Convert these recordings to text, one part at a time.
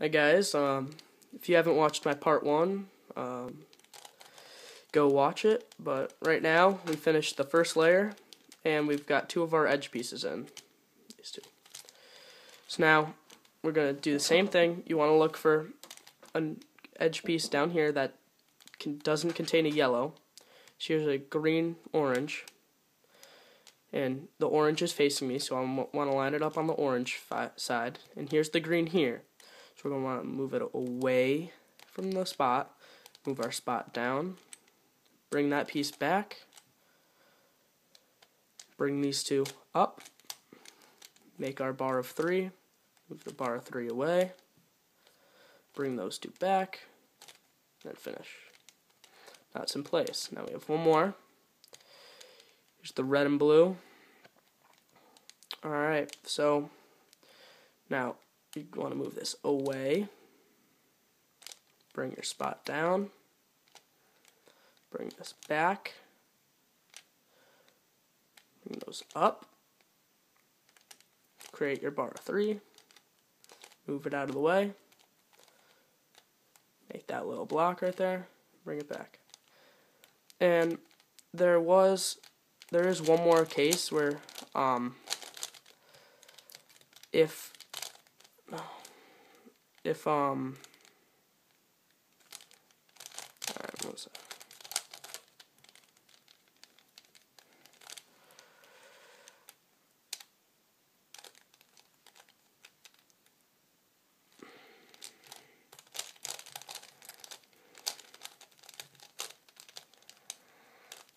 Hi guys, if you haven't watched my part 1, go watch it, but right now we finished the first layer and we've got 2 of our edge pieces in, these 2. So now we're going to do the same thing. You want to look for an edge piece down here that doesn't contain a yellow. So here's a green, orange, and the orange is facing me, so I want to line it up on the orange side, and here's the green here. So we're going to want to move it away from the spot, move our spot down, bring that piece back, bring these 2 up, make our bar of 3, move the bar of 3 away, bring those 2 back, and finish. Now it's in place. Now we have one more. Here's the red and blue. Alright, so now you want to move this away, bring your spot down, bring this back, bring those up, create your bar of 3, move it out of the way, make that little block right there, bring it back. And there is one more case where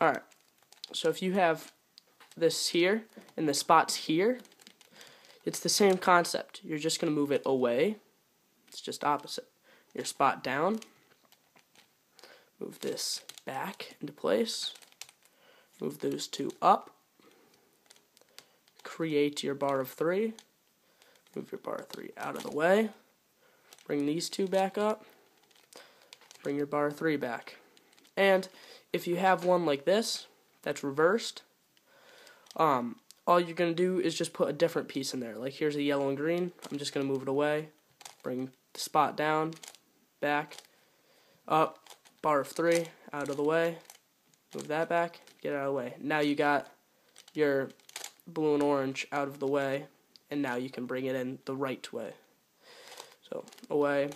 alright, so if you have this here and the spots here, it's the same concept. You're just going to move it away. It's just opposite. Your spot down, move this back into place, move those 2 up, create your bar of 3, move your bar of 3 out of the way, bring these 2 back up, bring your bar of 3 back. And if you have one like this that's reversed, all you're going to do is just put a different piece in there. Like here's a yellow and green. I'm just going to move it away, bring the spot down, back, up, bar of 3, out of the way, move that back, get it out of the way. Now you got your blue and orange out of the way, and now you can bring it in the right way. So away,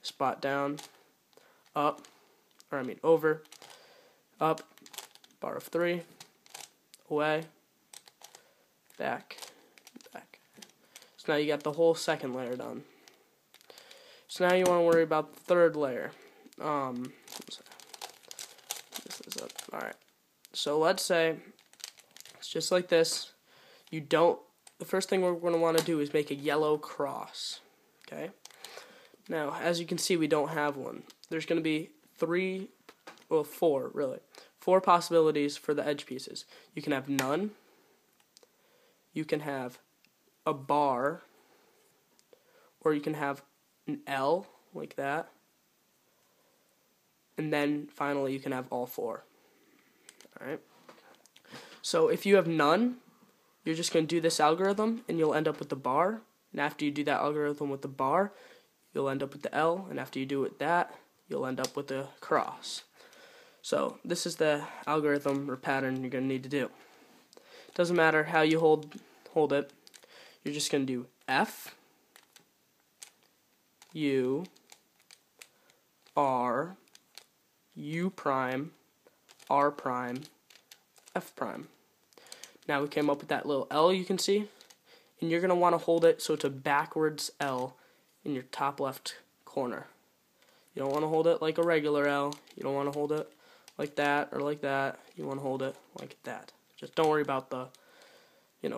spot down, up, over, up, bar of 3, away, back, back. So now you got the whole second layer done. So now you want to worry about the third layer. This is up. Alright. So let's say it's just like this. The first thing we're going to want to do is make a yellow cross. Okay? Now, as you can see, we don't have one. There's going to be 4 really. 4 possibilities for the edge pieces. You can have none. You can have a bar, or you can have an L like that, and then finally you can have all 4. Alright, so if you have none, you're just going to do this algorithm and you'll end up with the bar, and after you do that algorithm with the bar, you'll end up with the L, and after you do it that, you'll end up with the cross. So this is the algorithm or pattern you're going to need to do. Doesn't matter how you hold it. You're just going to do F, U, R, U prime, R prime, F prime. Now we came up with that little L you can see, and you're going to want to hold it so it's a backwards L in your top left corner. You don't want to hold it like a regular L. You don't want to hold it like that or like that. You want to hold it like that. Just don't worry about the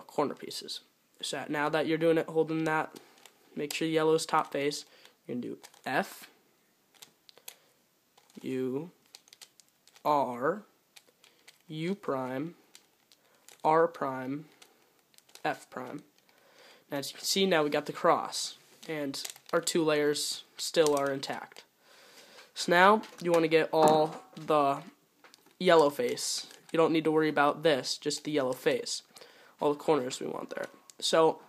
corner pieces. So now that you're doing it, holding that, make sure yellow's top face. You're going to do F, U, R, U prime, R prime, F prime. Now as you can see, now we got the cross, and our 2 layers still are intact. So now you want to get all the yellow face. You don't need to worry about this, just the yellow face. All the corners we want there. So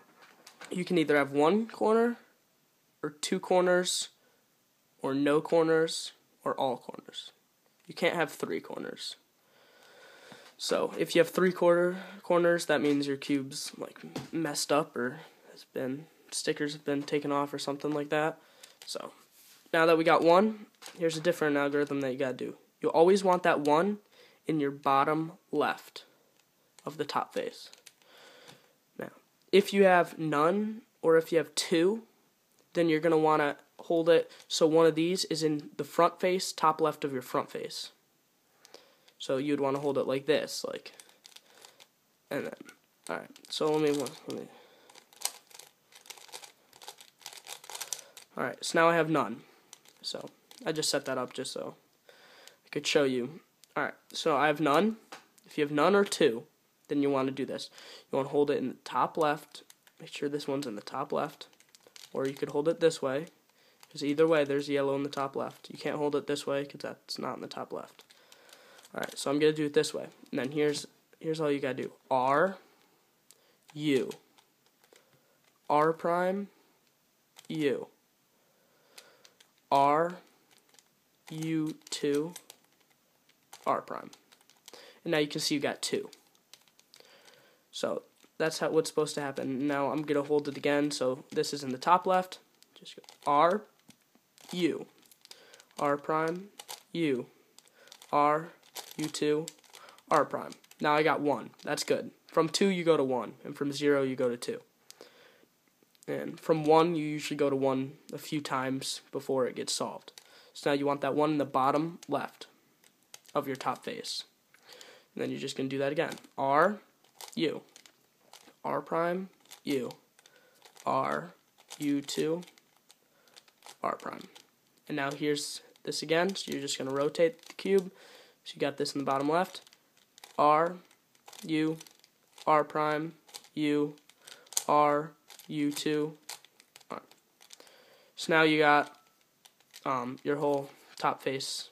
you can either have one corner or 2 corners, or no corners, or all corners. You can't have 3 corners. So if you have 3 corners, that means your cube's like messed up or stickers have been taken off or something like that. So now that we got 1, here's a different algorithm that you gotta do. You always want that 1 in your bottom left of the top face. Now, if you have none or if you have 2, then you're gonna wanna hold it so one of these is in the front face, top left of your front face. So you'd want to hold it like this, and then, alright, so let me, alright, so now I have none, so I just set that up just so I could show you. Alright, so I have none. If you have none or 2, then you want to do this. You want to hold it in the top left, make sure this one's in the top left, or you could hold it this way, because either way there's yellow in the top left. You can't hold it this way because that's not in the top left. Alright, so I'm going to do it this way. And then here's all you got to do. R, U. R prime, U. R, U2, R prime. And now you can see you got 2. So that's what's supposed to happen. Now I'm going to hold it again. So this is in the top left. Just go R, U. R prime, U. R, U2, R prime. Now I got 1. That's good. From 2 you go to 1, and from 0 you go to 2. And from 1 you usually go to 1 a few times before it gets solved. So now you want that 1 in the bottom left of your top face. And then you're just going to do that again. R, U. R prime, U. R, U2, R prime. And now here's this again, so you're just going to rotate the cube. So you got this in the bottom left. R, U, R prime, U, R, U2, R. So now you got your whole top face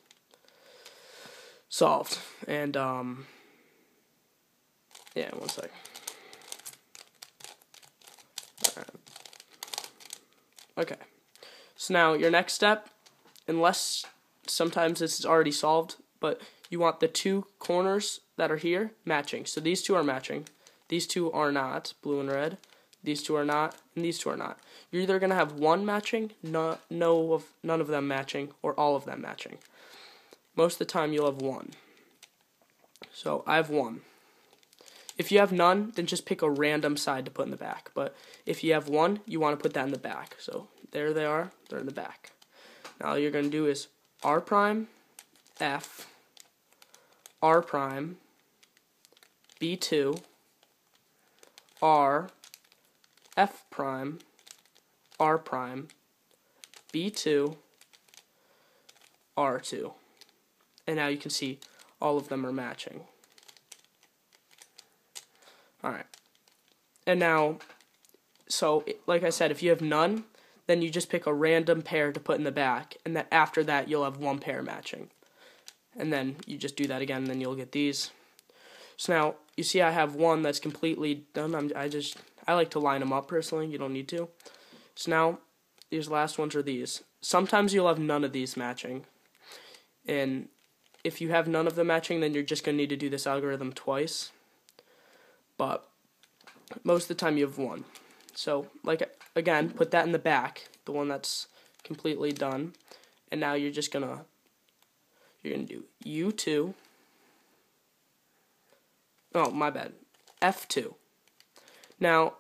solved. And yeah, one sec. Okay. So now your next step, unless sometimes this is already solved, but you want the 2 corners that are here matching. So these 2 are matching. These 2 are not, blue and red. These 2 are not, and these 2 are not. You're either going to have 1 matching, none of them matching, or all of them matching. Most of the time you'll have 1. So I have 1. If you have none, then just pick a random side to put in the back. But if you have 1, you want to put that in the back. So there they are. They're in the back. Now all you're going to do is R prime, F, R prime, B2, R, F prime, R prime, B2, R2. And now you can see all of them are matching. Alright. And now, so like I said, if you have none, then you just pick a random pair to put in the back, and then after that you'll have 1 pair matching. And then you just do that again, and then you'll get these. So now, you see I have 1 that's completely done. I like to line them up personally. You don't need to. So now, these last ones are these. Sometimes you'll have none of these matching. And if you have none of them matching, then you're just going to need to do this algorithm twice. But most of the time you have 1. So, like, again, put that in the back, the one that's completely done. And now you're just going to do U2. Oh, my bad. F2. Now,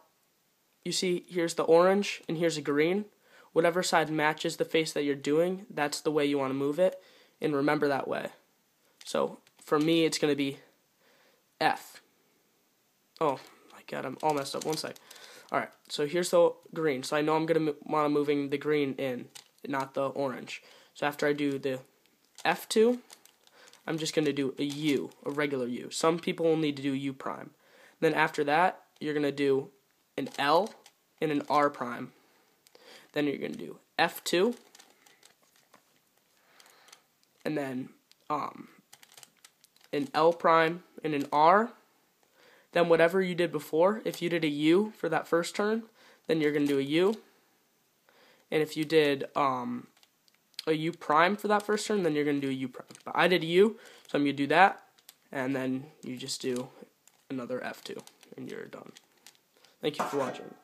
you see, here's the orange and here's a green. Whatever side matches the face that you're doing, that's the way you want to move it. And remember that way. So, for me, it's going to be F. Oh, my God, I'm all messed up. One sec. Alright, so here's the green. So I know I'm going to want to moving the green in, not the orange. So after I do the F2, I'm just going to do a U, a regular U. Some people will need to do U prime. Then after that, you're going to do an L and an R prime. Then you're going to do F2, and then an L prime and an R. Then whatever you did before, if you did a U for that first turn, then you're going to do a U, And if you did a U prime for that first turn, then you're going to do a U prime. But I did a U, so I'm going to do that, and then you just do another F2, and you're done. Thank you for watching.